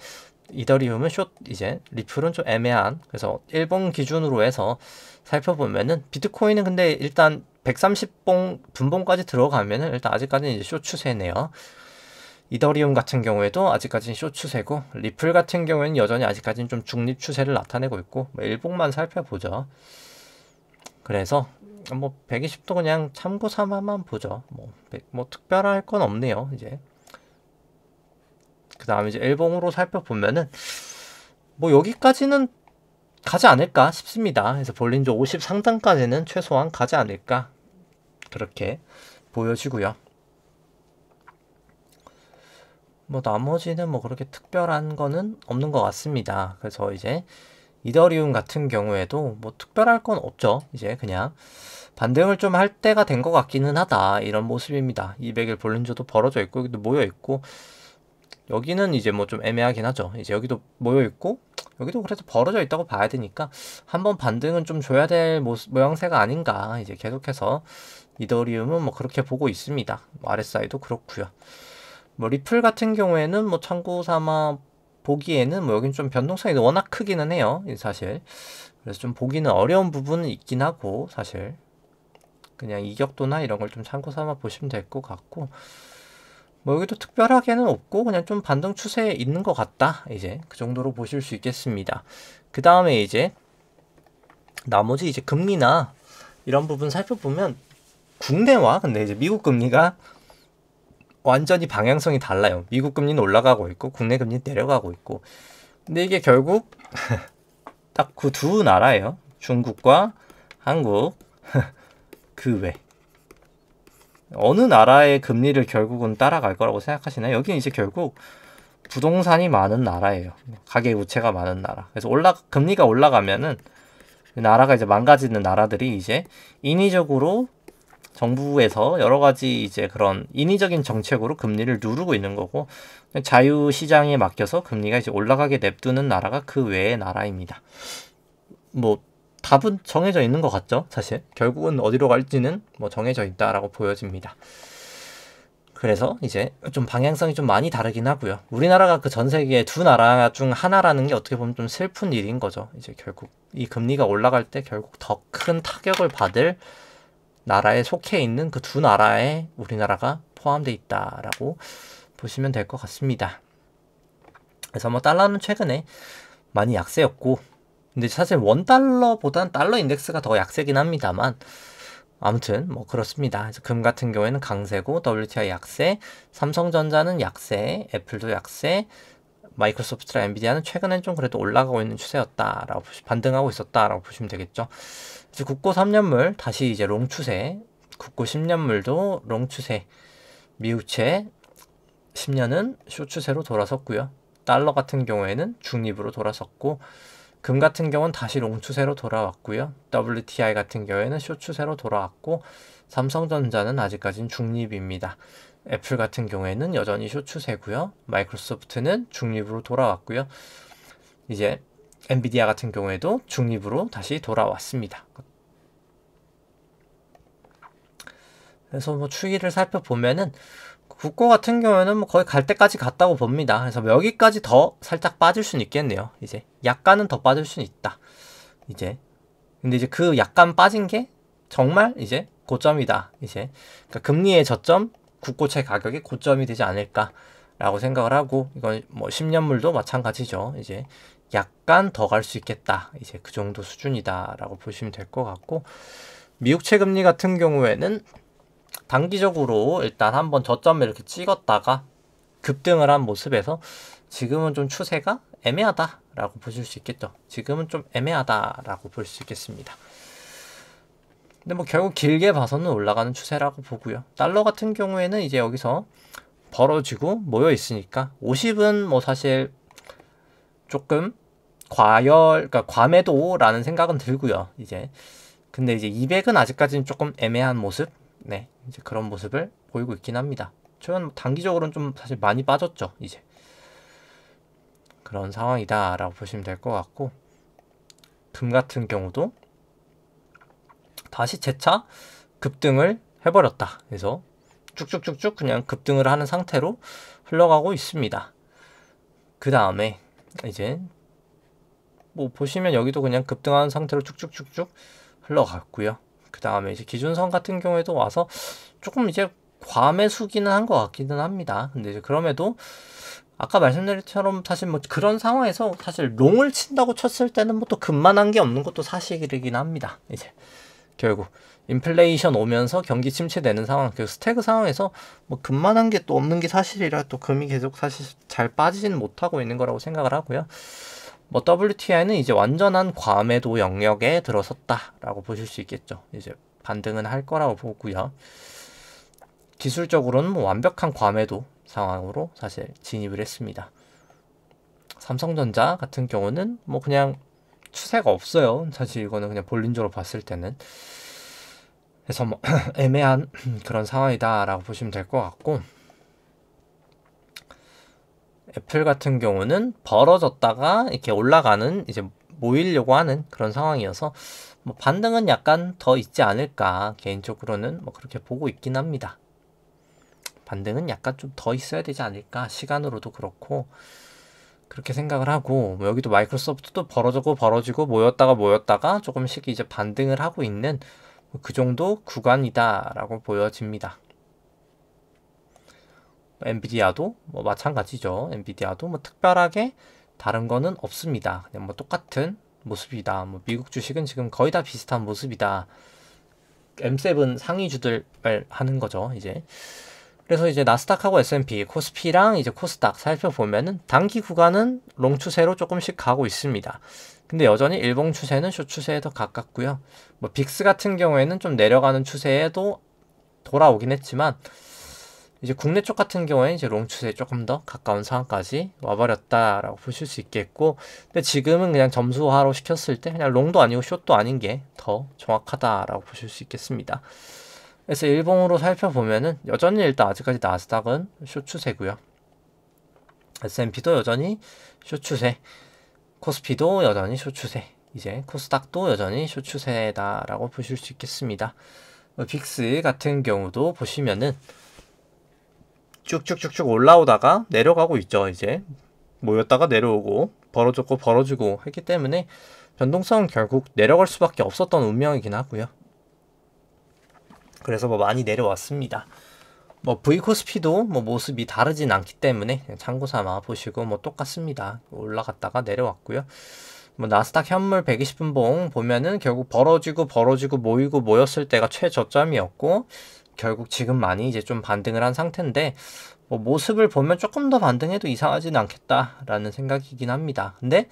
이더리움은 숏, 이제 리플은 좀 애매한. 그래서 일봉 기준으로 해서 살펴보면은 비트코인은 근데 일단 130봉 분봉까지 들어가면은 일단 아직까지는 이제 숏 추세네요. 이더리움 같은 경우에도 아직까지는 숏 추세고, 리플 같은 경우에는 여전히 아직까지는 좀 중립 추세를 나타내고 있고, 뭐 일봉만 살펴보죠. 그래서 뭐 120도 그냥 참고 삼아만 보죠. 뭐 특별할 건 없네요. 이제 그 다음에 이제 일봉으로 살펴보면은 뭐 여기까지는 가지 않을까 싶습니다. 그래서 볼린저 50 상단까지는 최소한 가지 않을까 그렇게 보여지고요. 뭐 나머지는 뭐 그렇게 특별한 거는 없는 것 같습니다. 그래서 이제 이더리움 같은 경우에도 뭐 특별할 건 없죠. 이제 그냥 반등을 좀 할 때가 된 것 같기는 하다, 이런 모습입니다. 200일 볼린저도 벌어져 있고 여기도 모여 있고, 여기는 이제 뭐 좀 애매하긴 하죠. 이제 여기도 모여 있고 여기도 그래도 벌어져 있다고 봐야 되니까 한번 반등은 좀 줘야 될 모양새가 아닌가. 이제 계속해서 이더리움은 뭐 그렇게 보고 있습니다. 뭐 RSI도 그렇고요. 뭐 리플 같은 경우에는 뭐 참고 삼아 보기에는 뭐 여긴 좀 변동성이 워낙 크기는 해요, 사실. 그래서 좀 보기는 어려운 부분은 있긴 하고, 사실 그냥 이격도나 이런 걸 좀 참고 삼아 보시면 될 것 같고, 뭐 여기도 특별하게는 없고 그냥 좀 반등 추세에 있는 것 같다. 이제 그 정도로 보실 수 있겠습니다. 그 다음에 이제 나머지 이제 금리나 이런 부분 살펴보면 국내와 근데 이제 미국 금리가 완전히 방향성이 달라요. 미국 금리는 올라가고 있고 국내 금리는 내려가고 있고. 근데 이게 결국 딱 그 두 나라예요. 중국과 한국. 그 외. 어느 나라의 금리를 결국은 따라갈 거라고 생각하시나요? 여기는 이제 결국 부동산이 많은 나라예요. 가계부채가 많은 나라. 그래서 금리가 올라가면은 나라가 이제 망가지는 나라들이 이제 인위적으로 정부에서 여러 가지 이제 그런 인위적인 정책으로 금리를 누르고 있는 거고, 자유 시장에 맡겨서 금리가 이제 올라가게 냅두는 나라가 그 외의 나라입니다. 뭐 답은 정해져 있는 것 같죠? 사실 결국은 어디로 갈지는 뭐 정해져 있다라고 보여집니다. 그래서 이제 좀 방향성이 좀 많이 다르긴 하고요. 우리나라가 그 전 세계 두 나라 중 하나라는 게 어떻게 보면 좀 슬픈 일인 거죠. 이제 결국 이 금리가 올라갈 때 결국 더 큰 타격을 받을 나라에 속해 있는 그 두 나라에 우리나라가 포함되어 있다라고 보시면 될 것 같습니다. 그래서 뭐 달러는 최근에 많이 약세였고, 근데 사실 원달러보단 달러 인덱스가 더 약세긴 합니다만, 아무튼 뭐 그렇습니다. 그래서 금 같은 경우에는 강세고 WTI 약세, 삼성전자는 약세, 애플도 약세, 마이크로소프트랑 엔비디아는 최근엔 좀 그래도 올라가고 있는 추세였다라고 반등하고 있었다라고 보시면 되겠죠. 이제 국고 3년물 다시 이제 롱 추세, 국고 10년물도 롱 추세, 미국채 10년은 쇼 추세로 돌아섰고요. 달러 같은 경우에는 중립으로 돌아섰고, 금 같은 경우는 다시 롱 추세로 돌아왔고요. WTI 같은 경우에는 쇼 추세로 돌아왔고, 삼성전자는 아직까지는 중립입니다. 애플 같은 경우에는 여전히 쇼 추세고요. 마이크로소프트는 중립으로 돌아왔고요. 이제 엔비디아 같은 경우에도 중립으로 다시 돌아왔습니다. 그래서 뭐 추이를 살펴보면은 국고 같은 경우에는 뭐 거의 갈 때까지 갔다고 봅니다. 그래서 여기까지 더 살짝 빠질 수는 있겠네요. 이제 약간은 더 빠질 수는 있다. 이제 근데 이제 그 약간 빠진 게 정말 이제 고점이다. 이제 그러니까 금리의 저점, 국고채 가격이 고점이 되지 않을까라고 생각을 하고, 이건 뭐 10년물도 마찬가지죠. 이제 약간 더 갈 수 있겠다. 이제 그 정도 수준이다라고 보시면 될 것 같고, 미국채 금리 같은 경우에는 단기적으로 일단 한번 저점을 이렇게 찍었다가 급등을 한 모습에서 지금은 좀 추세가 애매하다라고 보실 수 있겠죠. 지금은 좀 애매하다라고 볼 수 있겠습니다. 근데 뭐 결국 길게 봐서는 올라가는 추세라고 보고요. 달러 같은 경우에는 이제 여기서 벌어지고 모여 있으니까 50은 뭐 사실 조금 그러니까 과매도라는 생각은 들고요. 이제 근데 이제 200은 아직까지는 조금 애매한 모습, 네, 이제 그런 모습을 보이고 있긴 합니다. 최근 단기적으로는 좀 사실 많이 빠졌죠. 이제 그런 상황이다라고 보시면 될 것 같고, 금 같은 경우도 다시 재차 급등을 해버렸다. 그래서 쭉쭉쭉쭉 그냥 급등을 하는 상태로 흘러가고 있습니다. 그 다음에 이제 뭐 보시면 여기도 그냥 급등하는 상태로 쭉쭉쭉쭉 흘러갔고요. 그 다음에 이제 기준선 같은 경우에도 와서 조금 이제 과매수기는 한 것 같기는 합니다. 근데 이제 그럼에도 아까 말씀드린 것처럼 사실 뭐 그런 상황에서 사실 롱을 친다고 쳤을 때는 뭐 또 급만한 게 없는 것도 사실이긴 합니다. 이제 결국 인플레이션 오면서 경기 침체되는 상황, 그 스태그 상황에서 뭐 급만한 게 또 없는 게 사실이라 또 금이 계속 사실 잘 빠지지는 못하고 있는 거라고 생각을 하고요. 뭐 WTI는 이제 완전한 과매도 영역에 들어섰다라고 보실 수 있겠죠. 이제 반등은 할 거라고 보고요. 기술적으로는 뭐 완벽한 과매도 상황으로 사실 진입을 했습니다. 삼성전자 같은 경우는 뭐 그냥 추세가 없어요. 사실 이거는 그냥 볼린저로 봤을 때는. 그래서 뭐 애매한 그런 상황이다라고 보시면 될 것 같고, 애플 같은 경우는 벌어졌다가 이렇게 올라가는, 이제 모이려고 하는 그런 상황이어서 뭐 반등은 약간 더 있지 않을까, 개인적으로는 뭐 그렇게 보고 있긴 합니다. 반등은 약간 좀 더 있어야 되지 않을까, 시간으로도 그렇고 그렇게 생각을 하고, 뭐 여기도 마이크로소프트도 벌어지고 모였다가 조금씩 이제 반등을 하고 있는 그 정도 구간이다라고 보여집니다. 엔비디아도 뭐 마찬가지죠. 엔비디아도 뭐 특별하게 다른 거는 없습니다. 그냥 뭐 똑같은 모습이다. 뭐 미국 주식은 지금 거의 다 비슷한 모습이다. M7 상위주들 하는 거죠, 이제. 그래서 이제 나스닥하고 S&P, 코스피랑 이제 코스닥 살펴보면은 단기 구간은 롱 추세로 조금씩 가고 있습니다. 근데 여전히 일봉 추세는 숏 추세에 더 가깝고요. 뭐 빅스 같은 경우에는 좀 내려가는 추세에도 돌아오긴 했지만 이제 국내 쪽 같은 경우에 이제 롱 추세에 조금 더 가까운 상황까지 와버렸다라고 보실 수 있겠고, 근데 지금은 그냥 점수화로 시켰을 때 그냥 롱도 아니고 숏도 아닌 게 더 정확하다라고 보실 수 있겠습니다. 그래서 일봉으로 살펴보면은 여전히 일단 아직까지 나스닥은 숏 추세고요. S&P도 여전히 숏 추세, 코스피도 여전히 숏 추세, 이제 코스닥도 여전히 숏 추세다라고 보실 수 있겠습니다. 빅스 같은 경우도 보시면은 쭉쭉쭉쭉 올라오다가 내려가고 있죠. 이제 모였다가 내려오고 벌어졌고 벌어지고 했기 때문에 변동성은 결국 내려갈 수밖에 없었던 운명이긴 하고요. 그래서 뭐 많이 내려왔습니다. 뭐 V코스피도 뭐 모습이 다르진 않기 때문에 참고 삼아 보시고 뭐 똑같습니다. 올라갔다가 내려왔고요. 뭐 나스닥 현물 120분봉 보면은 결국 벌어지고 모이고 모였을 때가 최저점이었고, 결국 지금 많이 이제 좀 반등을 한 상태인데, 뭐 모습을 보면 조금 더 반등해도 이상하지는 않겠다라는 생각이긴 합니다. 근데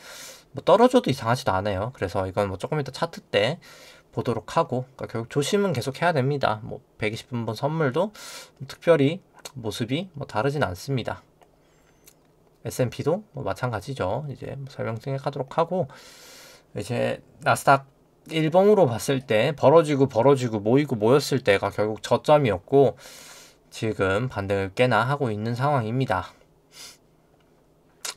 뭐 떨어져도 이상하지도 않아요. 그래서 이건 뭐 조금 이따 차트 때 보도록 하고, 그러니까 결국 조심은 계속 해야 됩니다. 뭐 120분봉 선물도 특별히 모습이 뭐 다르진 않습니다. S&P도 뭐 마찬가지죠. 이제 뭐 설명해 가도록 하고, 이제 나스닥 일봉으로 봤을 때 벌어지고 모이고 모였을 때가 결국 저점이었고, 지금 반등을 꽤나 하고 있는 상황입니다.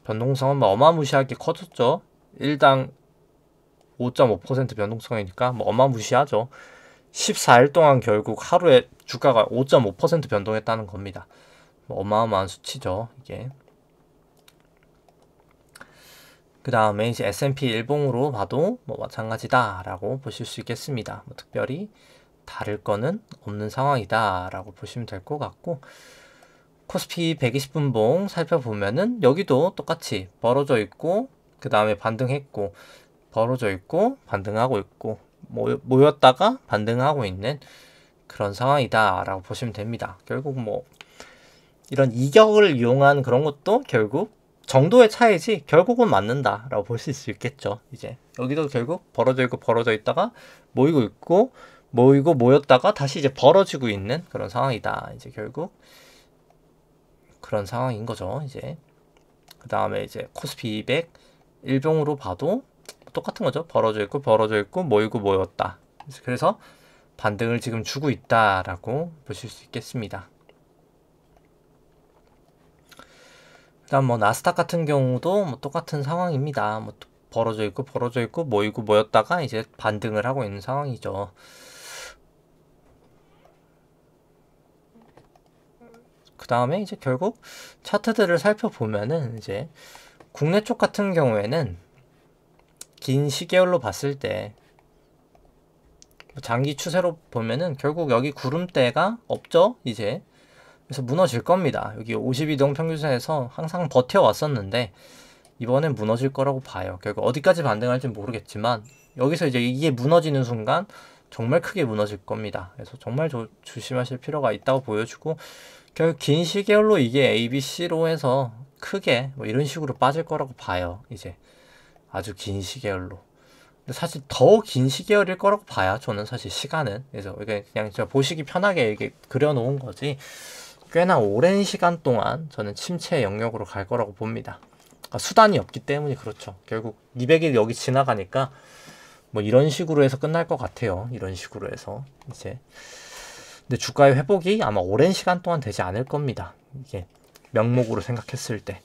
변동성은 뭐 어마무시하게 커졌죠. 1당 5.5% 변동성이니까 뭐 어마무시하죠. 14일 동안 결국 하루에 주가가 5.5% 변동했다는 겁니다. 뭐 어마어마한 수치죠, 이게. 그 다음에 이제 S&P 일봉으로 봐도 뭐 마찬가지다라고 보실 수 있겠습니다. 뭐 특별히 다를 거는 없는 상황이다라고 보시면 될 것 같고, 코스피 120분봉 살펴보면은 여기도 똑같이 벌어져 있고, 그 다음에 반등했고, 벌어져 있고, 반등하고 있고, 모였다가 반등하고 있는 그런 상황이다라고 보시면 됩니다. 결국 뭐 이런 이격을 이용한 그런 것도 결국 정도의 차이지 결국은 맞는다라고 보실 수 있겠죠. 이제 여기도 결국 벌어져 있다가 모이고 있고, 모였다가 다시 이제 벌어지고 있는 그런 상황이다. 이제 결국 그런 상황인 거죠. 이제 그 다음에 이제 코스피 200 일봉으로 봐도 똑같은 거죠. 벌어져 있고 모이고 모였다. 그래서 반등을 지금 주고 있다라고 보실 수 있겠습니다. 그다음 뭐 나스닥 같은 경우도 뭐 똑같은 상황입니다. 뭐 벌어져 있고 모이고 모였다가 이제 반등을 하고 있는 상황이죠. 그 다음에 이제 결국 차트들을 살펴보면은 이제 국내 쪽 같은 경우에는 긴 시계열로 봤을 때 장기 추세로 보면은 결국 여기 구름대가 없죠, 이제. 그래서 무너질 겁니다. 여기 52동 평균선에서 항상 버텨왔었는데 이번엔 무너질 거라고 봐요. 결국 어디까지 반등할지 모르겠지만 여기서 이제 이게 무너지는 순간 정말 크게 무너질 겁니다. 그래서 정말 조심하실 필요가 있다고 보여주고, 결국 긴 시계열로 이게 ABC로 해서 크게 뭐 이런 식으로 빠질 거라고 봐요. 이제 아주 긴 시계열로. 근데 사실 더 긴 시계열일 거라고 봐요. 저는 사실 시간은. 그래서 이게 그냥 제가 보시기 편하게 이게 그려놓은 거지, 꽤나 오랜 시간 동안 저는 침체 영역으로 갈 거라고 봅니다. 그러니까 수단이 없기 때문에 그렇죠. 결국 200일 여기 지나가니까 뭐 이런 식으로 해서 끝날 것 같아요. 이런 식으로 해서 이제. 근데 주가의 회복이 아마 오랜 시간 동안 되지 않을 겁니다. 이게 명목으로 생각했을 때.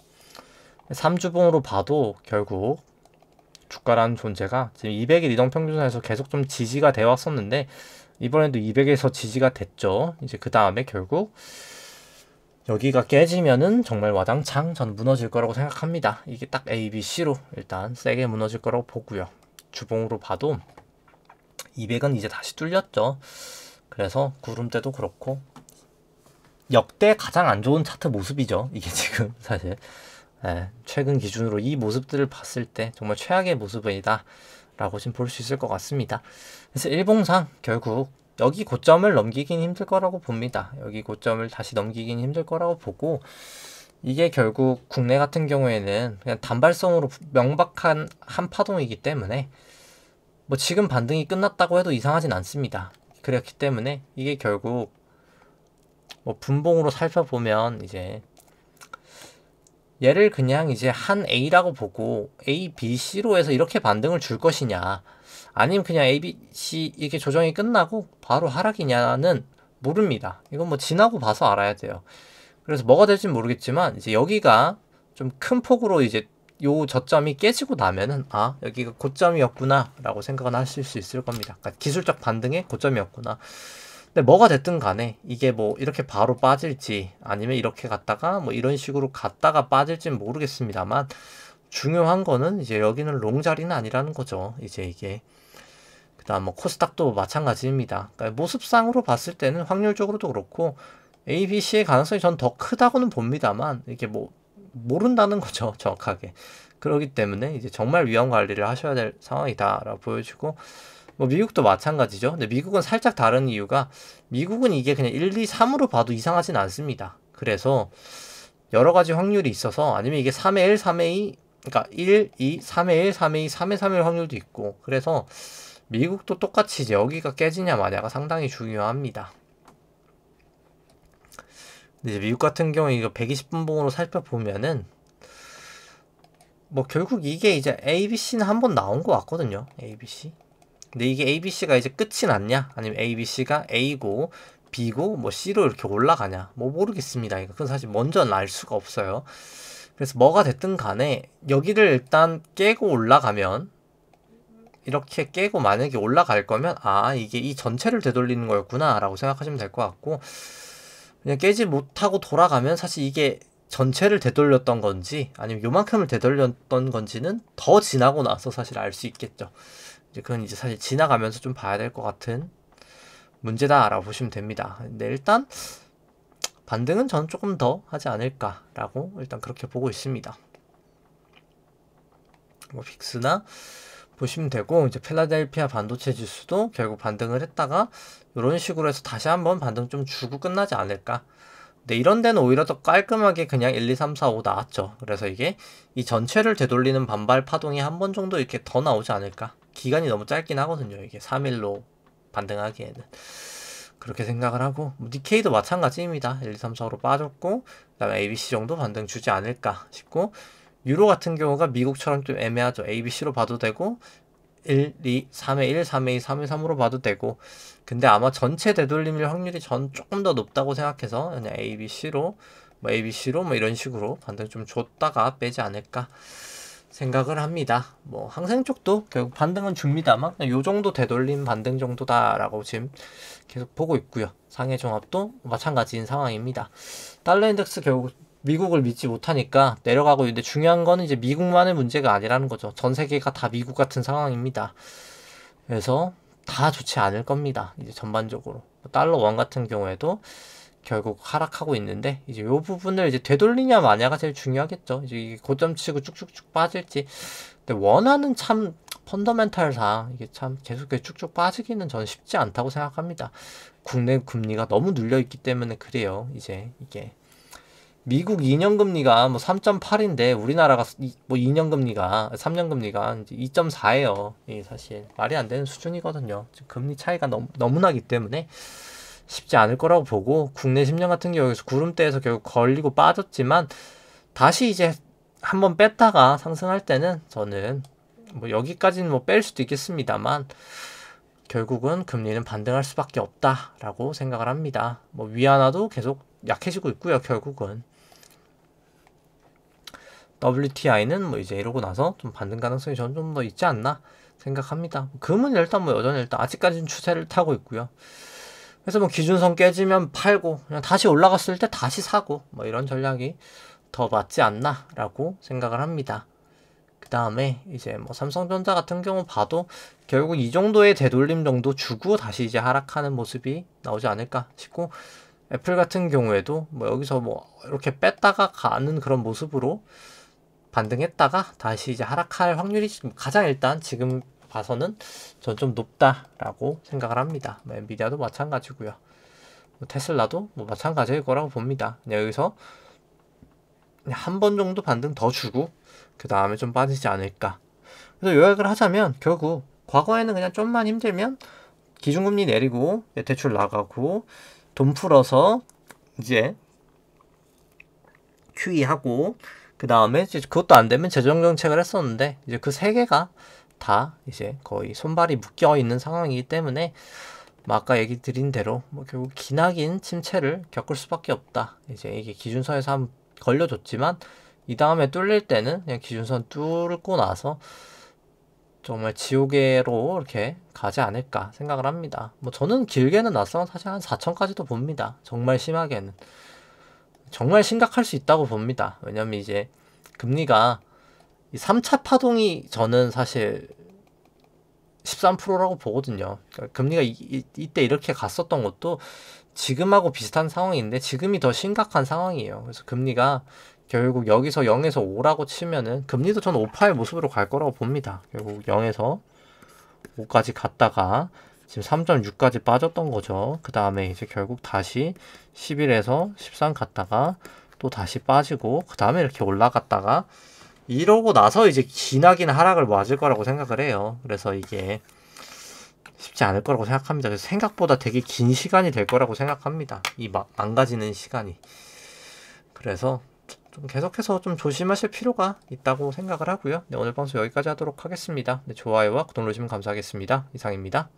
3주봉으로 봐도 결국 주가라는 존재가 지금 200일 이동평균선에서 계속 좀 지지가 되어 왔었는데 이번에도 200에서 지지가 됐죠. 이제 그 다음에 결국 여기가 깨지면은 정말 와장창 저는 무너질 거라고 생각합니다. 이게 딱 A, B, C로 일단 세게 무너질 거라고 보고요. 주봉으로 봐도 200은 이제 다시 뚫렸죠. 그래서 구름대도 그렇고 역대 가장 안 좋은 차트 모습이죠. 이게 지금 사실 최근 기준으로 이 모습들을 봤을 때 정말 최악의 모습이다 라고 지금 볼 수 있을 것 같습니다. 그래서 일봉상 결국 여기 고점을 넘기긴 힘들 거라고 봅니다. 여기 고점을 다시 넘기긴 힘들 거라고 보고, 이게 결국 국내 같은 경우에는 그냥 단발성으로 명박한 한 파동이기 때문에 뭐 지금 반등이 끝났다고 해도 이상하진 않습니다. 그렇기 때문에 이게 결국 뭐 분봉으로 살펴보면 이제 얘를 그냥 이제 한 A라고 보고 A, B, C로 해서 이렇게 반등을 줄 것이냐, 아니면 그냥 A, B, C 이렇게 조정이 끝나고 바로 하락이냐는 모릅니다. 이건 뭐 지나고 봐서 알아야 돼요. 그래서 뭐가 될지는 모르겠지만 이제 여기가 좀 큰 폭으로 이제 요 저점이 깨지고 나면은 아, 여기가 고점이었구나 라고 생각은 하실 수 있을 겁니다. 그러니까 기술적 반등의 고점이었구나. 근데 뭐가 됐든 간에 이게 뭐 이렇게 바로 빠질지 아니면 이렇게 갔다가 뭐 이런 식으로 갔다가 빠질지는 모르겠습니다만, 중요한 거는 이제 여기는 롱 자리는 아니라는 거죠. 이제 이게 그다음 뭐 코스닥도 마찬가지입니다. 그러니까 모습상으로 봤을 때는 확률적으로도 그렇고 A, B, C의 가능성이 전 더 크다고는 봅니다만, 이게 뭐 모른다는 거죠, 정확하게. 그렇기 때문에 이제 정말 위험 관리를 하셔야 될 상황이다라고 보여지고, 뭐 미국도 마찬가지죠. 근데 미국은 살짝 다른 이유가, 미국은 이게 그냥 1, 2, 3으로 봐도 이상하진 않습니다. 그래서 여러 가지 확률이 있어서, 아니면 이게 3의 1, 3의 2, 그러니까 1, 2, 3의 1, 3의 2, 3의 3일 확률도 있고, 그래서 미국도 똑같이 이제 여기가 깨지냐 마냐가 상당히 중요합니다. 근데 이제 미국 같은 경우에 이거 120분봉으로 살펴보면은 뭐 결국 이게 이제 ABC는 한번 나온 것 같거든요. ABC. 근데 이게 ABC가 이제 끝이 났냐? 아니면 ABC가 A고 B고 뭐 C로 이렇게 올라가냐? 뭐 모르겠습니다. 그건 사실 먼저는 알 수가 없어요. 그래서 뭐가 됐든 간에 여기를 일단 깨고 올라가면, 이렇게 깨고 만약에 올라갈 거면 아, 이게 이 전체를 되돌리는 거였구나 라고 생각하시면 될 것 같고, 그냥 깨지 못하고 돌아가면 사실 이게 전체를 되돌렸던 건지 아니면 요만큼을 되돌렸던 건지는 더 지나고 나서 사실 알 수 있겠죠. 이제 그건 이제 사실 지나가면서 좀 봐야 될 것 같은 문제다라고 보시면 됩니다. 근데 일단 반등은 저는 조금 더 하지 않을까라고 일단 그렇게 보고 있습니다. 뭐 빅스나 보시면 되고, 이제 필라델피아 반도체 지수도 결국 반등을 했다가 이런 식으로 해서 다시 한번 반등 좀 주고 끝나지 않을까. 근데 이런 데는 오히려 더 깔끔하게 그냥 1, 2, 3, 4, 5 나왔죠. 그래서 이게 이 전체를 되돌리는 반발 파동이 한 번 정도 이렇게 더 나오지 않을까. 기간이 너무 짧긴 하거든요. 이게 3일로 반등하기에는. 그렇게 생각을 하고, 니케이도 마찬가지입니다. 1, 2, 3, 4, 5로 빠졌고, 그 다음에 ABC 정도 반등 주지 않을까 싶고, 유로 같은 경우가 미국처럼 좀 애매하죠. ABC로 봐도 되고 1, 2, 3의 1, 3의 2, 3의 3으로 봐도 되고, 근데 아마 전체 되돌림일 확률이 전 조금 더 높다고 생각해서 그냥 ABC로 뭐 이런 식으로 반등 좀 줬다가 빼지 않을까 생각을 합니다. 뭐 항생 쪽도 결국 반등은 줍니다만 요 정도 되돌림 반등 정도다라고 지금 계속 보고 있고요. 상해 종합도 마찬가지인 상황입니다. 달러 인덱스 결국 미국을 믿지 못하니까 내려가고 있는데, 중요한 거는 이제 미국만의 문제가 아니라는 거죠. 전 세계가 다 미국 같은 상황입니다. 그래서 다 좋지 않을 겁니다. 이제 전반적으로 달러 원 같은 경우에도 결국 하락하고 있는데, 이제 요 부분을 이제 되돌리냐 마냐가 제일 중요하겠죠. 이제 고점 치고 쭉쭉쭉 빠질지. 근데 원화는 참 펀더멘탈상 이게 참 계속 쭉쭉 빠지기는 저는 쉽지 않다고 생각합니다. 국내 금리가 너무 눌려 있기 때문에 그래요. 이제 이게 미국 2년 금리가 뭐 3.8인데 우리나라가 뭐 2년 금리가 3년 금리가 이제 2.4예요. 이게 사실 말이 안 되는 수준이거든요. 금리 차이가 너무 나기 때문에 쉽지 않을 거라고 보고, 국내 10년 같은 경우에서 구름대에서 결국 걸리고 빠졌지만 다시 이제 한번 뺐다가 상승할 때는 저는 뭐 여기까지는 뭐 뺄 수도 있겠습니다만 결국은 금리는 반등할 수밖에 없다라고 생각을 합니다. 뭐 위안화도 계속 약해지고 있고요. 결국은 WTI는 뭐 이제 이러고 나서 좀 반등 가능성이 저는 좀 더 있지 않나 생각합니다. 금은 일단 뭐 여전히 일단 아직까지는 추세를 타고 있고요. 그래서 뭐 기준선 깨지면 팔고 그냥 다시 올라갔을 때 다시 사고 뭐 이런 전략이 더 맞지 않나 라고 생각을 합니다. 그 다음에 이제 뭐 삼성전자 같은 경우 봐도 결국 이 정도의 되돌림 정도 주고 다시 이제 하락하는 모습이 나오지 않을까 싶고, 애플 같은 경우에도 뭐 여기서 뭐 이렇게 뺐다가 가는 그런 모습으로 반등했다가 다시 이제 하락할 확률이 가장 일단 지금 봐서는 전 좀 높다라고 생각을 합니다. 뭐 엔비디아도 마찬가지고요. 뭐 테슬라도 뭐 마찬가지일 거라고 봅니다. 그냥 여기서 한 번 정도 반등 더 주고 그 다음에 좀 빠지지 않을까. 그래서 요약을 하자면 결국 과거에는 그냥 좀만 힘들면 기준금리 내리고 대출 나가고 돈 풀어서 이제 QE하고 그 다음에 이제 그것도 안 되면 재정정책을 했었는데 이제 그 세 개가 다 이제 거의 손발이 묶여 있는 상황이기 때문에 뭐 아까 얘기 드린 대로 뭐 결국 기나긴 침체를 겪을 수밖에 없다. 이제 이게 기준선에서 한번 걸려줬지만 이 다음에 뚫릴 때는 그냥 기준선 뚫고 나서 정말 지옥으로 이렇게 가지 않을까 생각을 합니다. 뭐 저는 길게는 나서 사실 한 4천까지도 봅니다. 정말 심하게는. 정말 심각할 수 있다고 봅니다. 왜냐면 이제 금리가 이 3차 파동이 저는 사실 13%라고 보거든요. 그러니까 금리가 이때 이렇게 갔었던 것도 지금하고 비슷한 상황인데 지금이 더 심각한 상황이에요. 그래서 금리가 결국 여기서 0에서 5라고 치면은 금리도 저는 5파의 모습으로 갈 거라고 봅니다. 결국 0에서 5까지 갔다가 지금 3.6까지 빠졌던 거죠. 그 다음에 이제 결국 다시 11에서 13 갔다가 또 다시 빠지고 그 다음에 이렇게 올라갔다가 이러고 나서 이제 기나긴 하락을 맞을 거라고 생각을 해요. 그래서 이게 쉽지 않을 거라고 생각합니다. 그래서 생각보다 되게 긴 시간이 될 거라고 생각합니다. 이 망가지는 시간이. 그래서 좀 계속해서 좀 조심하실 필요가 있다고 생각을 하고요. 네, 오늘 방송 여기까지 하도록 하겠습니다. 네, 좋아요와 구독 누르시면 감사하겠습니다. 이상입니다.